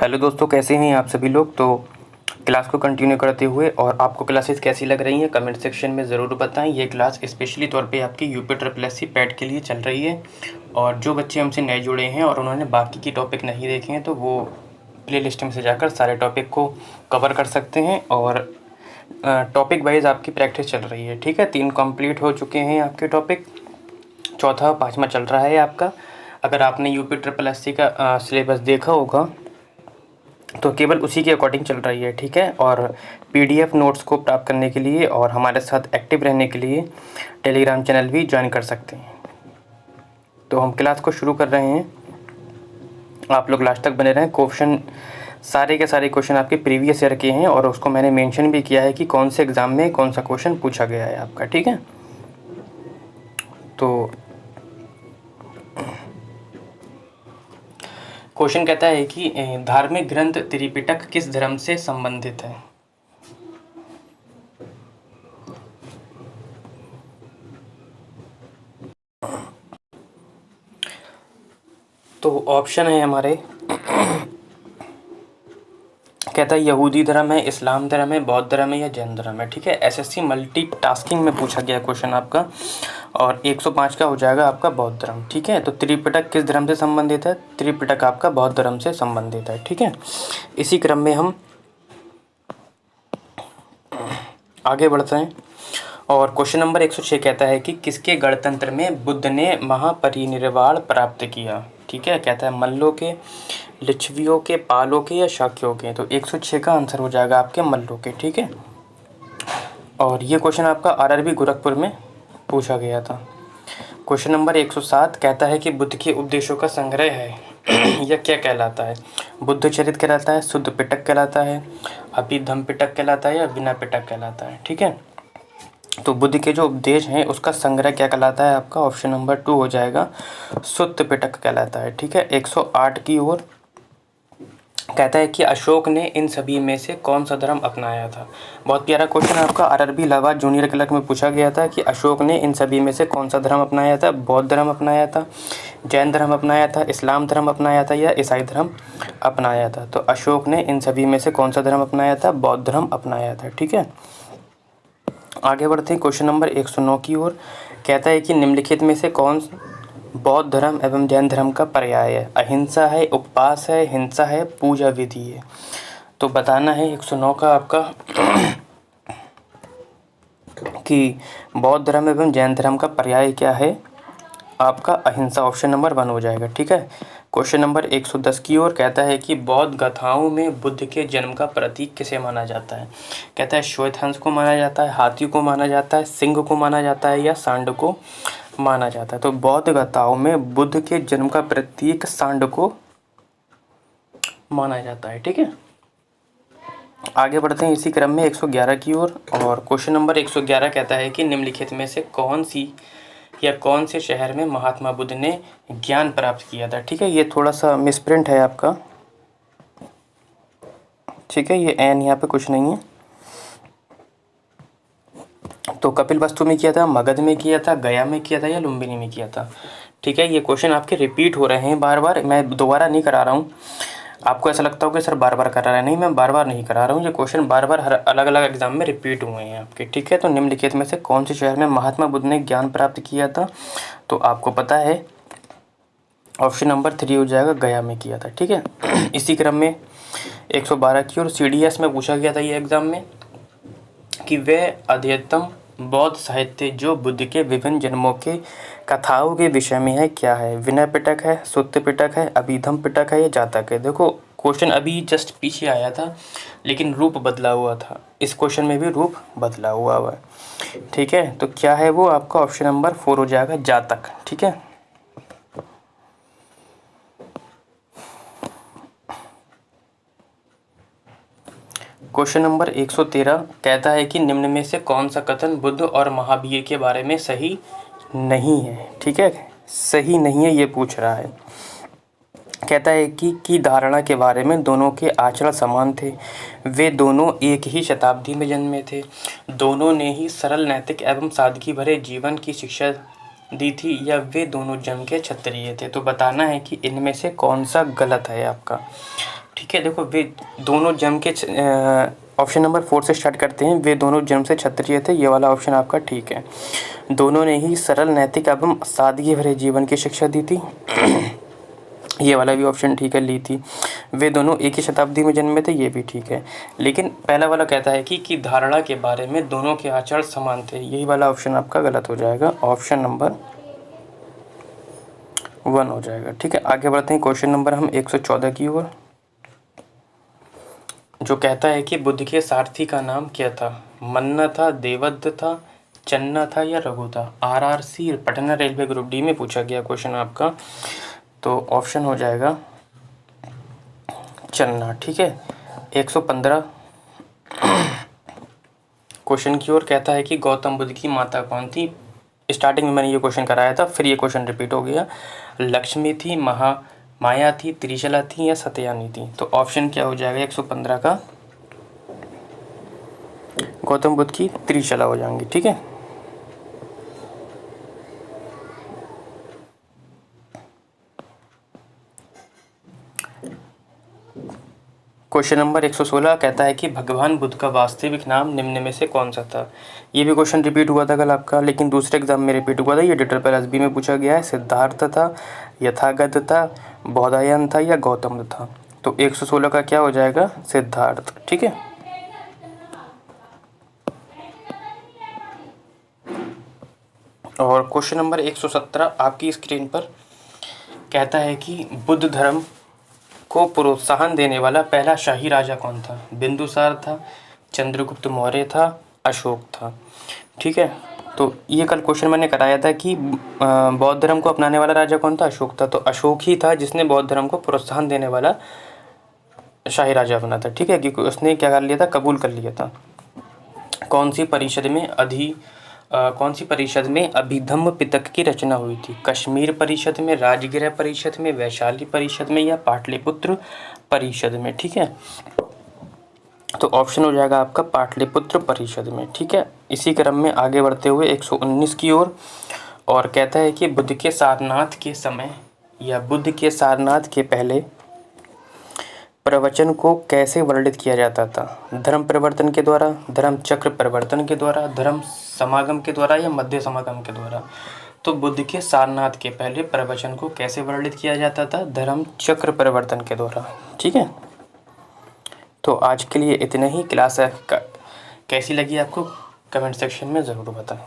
Hello दोस्तों, कैसे हैं आप सभी लोग। तो क्लास को कंटिन्यू करते हुए और आपको क्लासेस कैसी लग रही हैं कमेंट सेक्शन में ज़रूर बताएं। ये क्लास स्पेशली तौर पे आपकी UP triple S C PET के लिए चल रही है और जो बच्चे हमसे नए जुड़े हैं और उन्होंने बाकी की टॉपिक नहीं देखे हैं तो वो प्लेलिस्ट में से जाकर सारे टॉपिक को कवर कर सकते हैं और टॉपिक वाइज आपकी प्रैक्टिस चल रही है। ठीक है, 3 कंप्लीट हो चुके हैं आपके टॉपिक, चौथा 5वां चल रहा है आपका। अगर आपने यूपी ट्रिपल एस सी का सिलेबस देखा होगा तो केवल उसी के अकॉर्डिंग चल रही है। ठीक है, और पीडीएफ नोट्स को प्राप्त करने के लिए और हमारे साथ एक्टिव रहने के लिए टेलीग्राम चैनल भी ज्वाइन कर सकते हैं। तो हम क्लास को शुरू कर रहे हैं, आप लोग लास्ट तक बने रहें। क्वेश्चन सारे के सारे क्वेश्चन आपके प्रीवियस ईयर के हैं और उसको मैंने मेंशन भी किया है कि कौन से एग्ज़ाम में कौन सा क्वेश्चन पूछा गया है आपका। ठीक है, तो क्वेश्चन कहता है कि धार्मिक ग्रंथ त्रिपिटक किस धर्म से संबंधित है। तो ऑप्शन है हमारे, कहता है यहूदी धर्म है, इस्लाम धर्म है, बौद्ध धर्म है या जैन धर्म है। ठीक है, एसएससी मल्टीटास्किंग में पूछा गया क्वेश्चन आपका और 105 का हो जाएगा आपका बौद्ध धर्म। ठीक है, तो त्रिपिटक किस धर्म से संबंधित है। त्रिपिटक आपका बौद्ध धर्म से संबंधित है। ठीक है, इसी क्रम में हम आगे बढ़ते हैं और क्वेश्चन नंबर 106 कहता है कि किसके गणतंत्र में बुद्ध ने महापरिनिर्वाण प्राप्त किया। ठीक है, कहता है मल्लों के, लिच्छवियों के, पालों के या शाक्यों के। तो 106 का आंसर हो जाएगा आपके मल्लों के। ठीक है, और ये क्वेश्चन आपका आरआरबी गोरखपुर में पूछा गया था। क्वेश्चन नंबर 107 कहता है कि बुद्ध के उपदेशों का संग्रह है यह क्या कहलाता है। बुद्ध चरित कहलाता है, शुद्ध पिटक कहलाता है, अभिधम्म पिटक कहलाता है या विनय पिटक कहलाता है। ठीक है, तो बुद्ध के जो उपदेश हैं उसका संग्रह क्या कहलाता है आपका, ऑप्शन नंबर 2 हो जाएगा, शुद्ध पिटक कहलाता है। ठीक है, 108 की ओर कहता है कि अशोक ने इन सभी में से कौन सा धर्म अपनाया था। बहुत प्यारा क्वेश्चन आपका आरआरबी इलाहाबाद जूनियर क्लर्क में पूछा गया था कि अशोक ने इन सभी में से कौन सा धर्म अपनाया था। बौद्ध धर्म अपनाया था, जैन धर्म अपनाया था, इस्लाम धर्म अपनाया था या ईसाई धर्म अपनाया था। तो अशोक ने इन सभी में से कौन सा धर्म अपनाया था, बौद्ध धर्म अपनाया था। ठीक है, आगे बढ़ते हैं क्वेश्चन नंबर 109 की ओर। कहता है कि निम्नलिखित में से कौन बौद्ध धर्म एवं जैन धर्म का पर्याय है। अहिंसा है, उपवास है, हिंसा है, पूजा विधि है। तो बताना है 109 का आपका कि बौद्ध धर्म एवं जैन धर्म का पर्याय क्या है आपका, अहिंसा, ऑप्शन नंबर 1 हो जाएगा। ठीक है, क्वेश्चन नंबर 110 की ओर कहता है कि बौद्ध गाथाओं में बुद्ध के जन्म का प्रतीक किसे माना जाता है। कहता है श्वेत हंस को माना जाता है, हाथी को माना जाता है, सिंह को माना जाता है या सांड को माना जाता है। तो बौद्ध गाथाओं में बुद्ध के जन्म का प्रतीक सांड को माना जाता है। ठीक है, आगे बढ़ते हैं इसी क्रम में 111 की ओर और क्वेश्चन नंबर 111 कहता है कि निम्नलिखित में से कौन सी या कौन से शहर में महात्मा बुद्ध ने ज्ञान प्राप्त किया था। ठीक है, ये थोड़ा सा मिसप्रिंट है आपका। ठीक है, ये एन यहाँ पे कुछ नहीं है। तो कपिलवस्तु में किया था, मगध में किया था, गया में किया था या लुम्बिनी में किया था। ठीक है, ये क्वेश्चन आपके रिपीट हो रहे हैं बार बार, मैं दोबारा नहीं करा रहा हूँ। आपको ऐसा लगता हो कि सर बार बार करा रहा है, नहीं, मैं बार बार नहीं करा रहा हूँ। ये क्वेश्चन बार बार हर अलग अलग एग्जाम में रिपीट हुए हैं आपके। ठीक है, तो निम्नलिखित में से कौन से शहर में महात्मा बुद्ध ने ज्ञान प्राप्त किया था। तो आपको पता है ऑप्शन नंबर 3 हो जाएगा, गया में किया था। ठीक है, इसी क्रम में 112 की और CDS में पूछा गया था ये एग्जाम में कि वह अध्यतम बौद्ध साहित्य जो बुद्ध के विभिन्न जन्मों के कथाओं के विषय में है क्या है। विनय पिटक है, शुद्ध पिटक है, अभिधम्म पिटक है या जातक है। देखो क्वेश्चन अभी जस्ट पीछे आया था लेकिन रूप बदला हुआ था, इस क्वेश्चन में भी रूप बदला हुआ है। ठीक है, तो क्या है वो आपका, ऑप्शन नंबर 4 हो जाएगा, जातक। ठीक है, क्वेश्चन नंबर 113 कहता है कि निम्न में से कौन सा कथन बुद्ध और महावीर के बारे में सही नहीं है। ठीक है, सही नहीं है ये पूछ रहा है। कहता है कि धारणा के बारे में दोनों के आचरण समान थे, वे दोनों एक ही शताब्दी में जन्मे थे, दोनों ने ही सरल, नैतिक एवं सादगी भरे जीवन की शिक्षा दी थी या वे दोनों जम के क्षत्रिय थे। तो बताना है कि इनमें से कौन सा गलत है आपका। ठीक है, देखो वे दोनों जम के ऑप्शन नंबर 4 से स्टार्ट करते हैं। वे दोनों जन्म से क्षत्रिय थे, ये वाला ऑप्शन आपका ठीक है। दोनों ने ही सरल, नैतिक एवं सादगी भरे जीवन की शिक्षा दी थी ये वाला भी ऑप्शन ठीक है, ली थी। वे दोनों एक ही शताब्दी में जन्मे थे, ये भी ठीक है। लेकिन पहला वाला कहता है कि धारणा के बारे में दोनों के आचरण समान थे, यही वाला ऑप्शन आपका गलत हो जाएगा, ऑप्शन नंबर 1 हो जाएगा। ठीक है, आगे बढ़ते हैं क्वेश्चन नंबर हम 114 की ओर, जो कहता है कि बुद्ध के सारथी का नाम क्या था। मन्ना था, देवदत्त था, चन्ना था या रघु था। RRC Patna railway group D में पूछा गया क्वेश्चन आपका, तो ऑप्शन हो जाएगा चन्ना। ठीक है, 115 क्वेश्चन की ओर कहता है कि गौतम बुद्ध की माता कौन थी। स्टार्टिंग में मैंने ये क्वेश्चन कराया था, फिर ये क्वेश्चन रिपीट हो गया। लक्ष्मी थी, माया थी, त्रिशला थी या सत्यानी थी। तो ऑप्शन क्या हो जाएगा 115 का, गौतम बुद्ध की त्रिशला हो जाएंगी। ठीक है, क्वेश्चन नंबर 116 कहता है कि भगवान बुद्ध का वास्तविक नाम निम्न में से कौन सा था। ये भी क्वेश्चन रिपीट हुआ था कल आपका, लेकिन दूसरे एग्जाम में रिपीट हुआ था। ये डिटेल प्लस बी में पूछा गया है। सिद्धार्थ था, यथागत था, बौधायन था या गौतम था। तो 116 का क्या हो जाएगा, सिद्धार्थ। ठीक है, और क्वेश्चन नंबर 117 आपकी स्क्रीन पर कहता है कि बुद्ध धर्म को प्रोत्साहन देने वाला पहला शाही राजा कौन था। बिंदुसार था, चंद्रगुप्त मौर्य था, अशोक था। ठीक है, तो ये कल क्वेश्चन मैंने कराया था कि बौद्ध धर्म को अपनाने वाला राजा कौन था, अशोक था। तो अशोक ही था जिसने बौद्ध धर्म को प्रोत्साहन देने वाला शाही राजा बना था। ठीक है, क्योंकि उसने क्या कर लिया था, कबूल कर लिया था। कौन सी परिषद में अभिधम्म पिटक की रचना हुई थी। कश्मीर परिषद में, राजगृह परिषद में, वैशाली परिषद में या पाटलिपुत्र परिषद में। ठीक है, तो ऑप्शन हो जाएगा आपका पाटलिपुत्र परिषद में। ठीक है, इसी क्रम में आगे बढ़ते हुए 119 की ओर, और कहता है कि बुद्ध के सारनाथ के समय या बुद्ध के सारनाथ के पहले प्रवचन को कैसे वर्णित किया जाता था। धर्म परिवर्तन के द्वारा, धर्म चक्र परिवर्तन के द्वारा, धर्म समागम के द्वारा या मध्य समागम के द्वारा। तो बुद्ध के सारनाथ के पहले प्रवचन को कैसे वर्णित किया जाता था, धर्म चक्र परिवर्तन के द्वारा। ठीक है, तो आज के लिए इतना ही। क्लास कैसी लगी आपको कमेंट सेक्शन में ज़रूर बताएं।